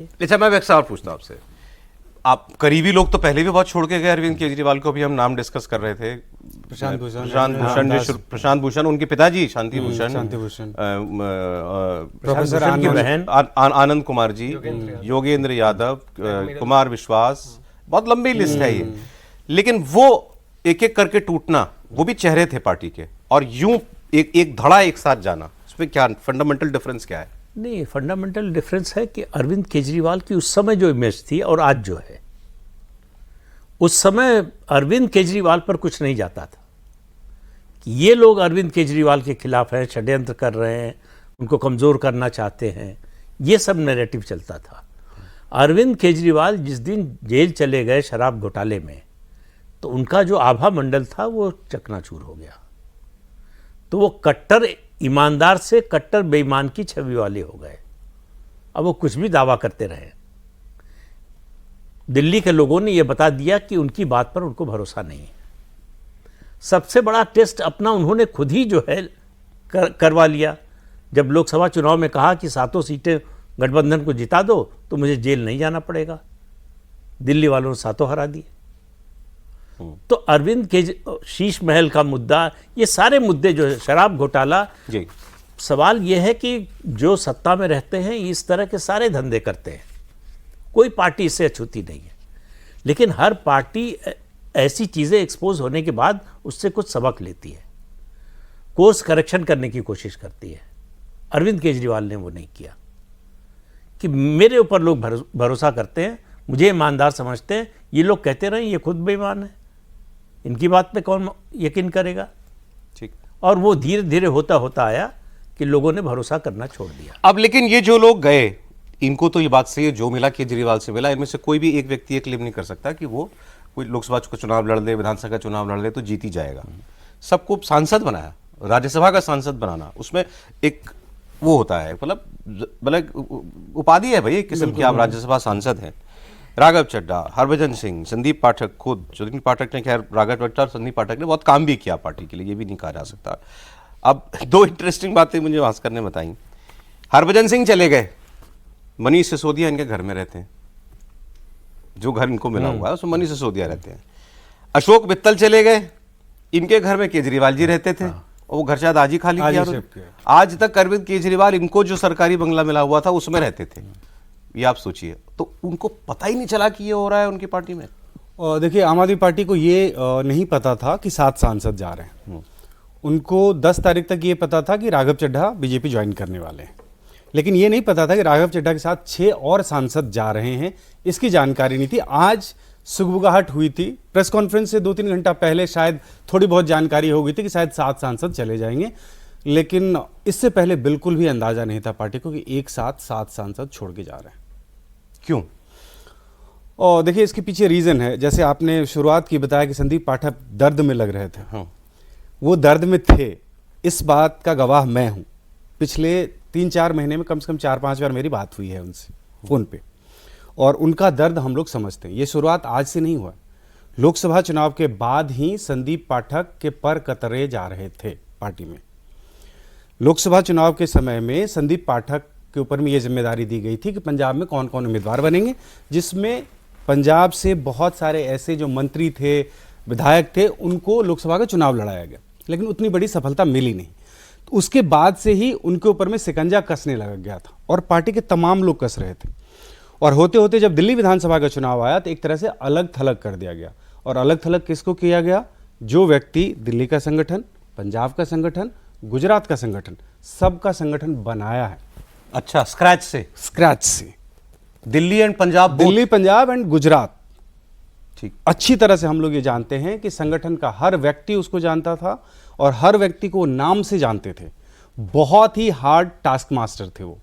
अच्छा, मैं एक सवाल पूछता हूँ आपसे। आप करीबी लोग तो पहले भी बहुत छोड़ के गए अरविंद केजरीवाल को, भी हम नाम डिस्कस कर रहे थे। प्रशांत भूषण, उनके पिताजी शांति भूषण, प्रोफेसर की बहन आनंद कुमार जी, योगेंद्र यादव, कुमार विश्वास, बहुत लंबी लिस्ट है ये। लेकिन वो एक एक करके टूटना, वो भी चेहरे थे पार्टी के, और यूं एक धड़ा एक साथ जाना, उसमें क्या फंडामेंटल डिफरेंस क्या है? नहीं, फंडामेंटल डिफरेंस है कि अरविंद केजरीवाल की उस समय जो इमेज थी और आज जो है, उस समय अरविंद केजरीवाल पर कुछ नहीं जाता था कि ये लोग अरविंद केजरीवाल के खिलाफ हैं, षड्यंत्र कर रहे हैं, उनको कमज़ोर करना चाहते हैं, ये सब नैरेटिव चलता था। अरविंद केजरीवाल जिस दिन जेल चले गए शराब घोटाले में, तो उनका जो आभा मंडल था वो चकनाचूर हो गया। तो वो कट्टर ईमानदार से कट्टर बेईमान की छवि वाले हो गए। अब वो कुछ भी दावा करते रहे, दिल्ली के लोगों ने ये बता दिया कि उनकी बात पर उनको भरोसा नहीं है। सबसे बड़ा टेस्ट अपना उन्होंने खुद ही जो है करवा लिया। जब लोकसभा चुनाव में कहा कि 7 सीटें गठबंधन को जिता दो तो मुझे जेल नहीं जाना पड़ेगा, दिल्ली वालों ने 7 हरा दिए। तो अरविंद के शीश महल का मुद्दा, ये सारे मुद्दे जो है, शराब घोटाला जी, सवाल ये है कि जो सत्ता में रहते हैं इस तरह के सारे धंधे करते हैं, कोई पार्टी इससे अछूती नहीं है। लेकिन हर पार्टी ऐसी चीज़ें एक्सपोज होने के बाद उससे कुछ सबक लेती है, कोर्स करेक्शन करने की कोशिश करती है। अरविंद केजरीवाल ने वो नहीं किया कि मेरे ऊपर लोग भरोसा करते हैं, मुझे ईमानदार समझते हैं, ये लोग कहते रहे ये खुद बेईमान है, इनकी बात पे कौन यकीन करेगा। ठीक। और वो धीरे धीरे होता होता आया कि लोगों ने भरोसा करना छोड़ दिया। अब लेकिन ये जो लोग गए, इनको तो ये बात सही है, जो मिला केजरीवाल से मिला, इनमें से कोई भी एक व्यक्ति ये क्लेम नहीं कर सकता कि वो कोई लोकसभा का चुनाव लड़ ले, विधानसभा का चुनाव लड़ ले तो जीत ही जाएगा। सबको सांसद बनाया, राज्यसभा का सांसद बनाना, उसमें एक वो होता है, मतलब उपाधि है भाई एक किस्म की, आप राज्यसभा सांसद हैं। राघव चड्ढा, हरभजन सिंह, संदीप पाठक, खुद संदीप पाठक ने, खैर राघव चड्ढा और संदीप पाठक ने बहुत काम भी किया पार्टी के लिए, ये भी नहीं कहा जा सकता। अब 2 इंटरेस्टिंग बातें मुझे भास्कर ने बताई। हरभजन सिंह चले गए, मनीष सिसोदिया इनके घर में रहते हैं, जो घर इनको मिला हुआ है उसमें मनीष सिसोदिया रहते हैं। अशोक मित्तल चले गए, इनके घर में केजरीवाल जी रहते थे, और वो घर शायद आज ही खाली किया। आज तक अरविंद केजरीवाल इनको जो सरकारी बंगला मिला हुआ था उसमें रहते थे। ये आप सोचिए, तो उनको पता ही नहीं चला कि ये हो रहा है उनकी पार्टी में। और देखिए, आम आदमी पार्टी को ये नहीं पता था कि 7 सांसद जा रहे हैं। उनको 10 तारीख तक ये पता था कि राघव चड्ढा बीजेपी ज्वाइन करने वाले हैं, लेकिन ये नहीं पता था कि राघव चड्ढा के साथ 6 और सांसद जा रहे हैं, इसकी जानकारी नहीं थी। आज सुगबुगाहट हुई थी, प्रेस कॉन्फ्रेंस से 2-3 घंटा पहले शायद थोड़ी बहुत जानकारी हो गई थी कि शायद 7 सांसद चले जाएंगे, लेकिन इससे पहले बिल्कुल भी अंदाजा नहीं था पार्टी को कि एक साथ 7 सांसद छोड़ के जा रहे हैं। क्यों? और देखिए, इसके पीछे रीजन है। जैसे आपने शुरुआत की बताया कि संदीप पाठक दर्द में लग रहे थे। हाँ, वो दर्द में थे, इस बात का गवाह मैं हूं। पिछले 3-4 महीने में कम से कम 4-5 बार मेरी बात हुई है उनसे फोन पे, और उनका दर्द हम लोग समझते हैं। ये शुरुआत आज से नहीं हुआ, लोकसभा चुनाव के बाद ही संदीप पाठक के पर कतरे जा रहे थे पार्टी में। लोकसभा चुनाव के समय में संदीप पाठक के ऊपर में ये जिम्मेदारी दी गई थी कि पंजाब में कौन कौन उम्मीदवार बनेंगे, जिसमें पंजाब से बहुत सारे ऐसे जो मंत्री थे, विधायक थे, उनको लोकसभा का चुनाव लड़ाया गया, लेकिन उतनी बड़ी सफलता मिली नहीं। तो उसके बाद से ही उनके ऊपर में शिकंजा कसने लग गया था, और पार्टी के तमाम लोग कस रहे थे। और होते होते जब दिल्ली विधानसभा का चुनाव आया तो एक तरह से अलग थलग कर दिया गया। और अलग थलग किसको किया गया? जो व्यक्ति दिल्ली का संगठन, पंजाब का संगठन, गुजरात का संगठन, सबका संगठन बनाया है। अच्छा, स्क्रैच से दिल्ली एंड पंजाब, दिल्ली, पंजाब एंड गुजरात। ठीक, अच्छी तरह से हम लोग ये जानते हैं कि संगठन का हर व्यक्ति उसको जानता था, और हर व्यक्ति को नाम से जानते थे। बहुत ही हार्ड टास्क मास्टर थे वो।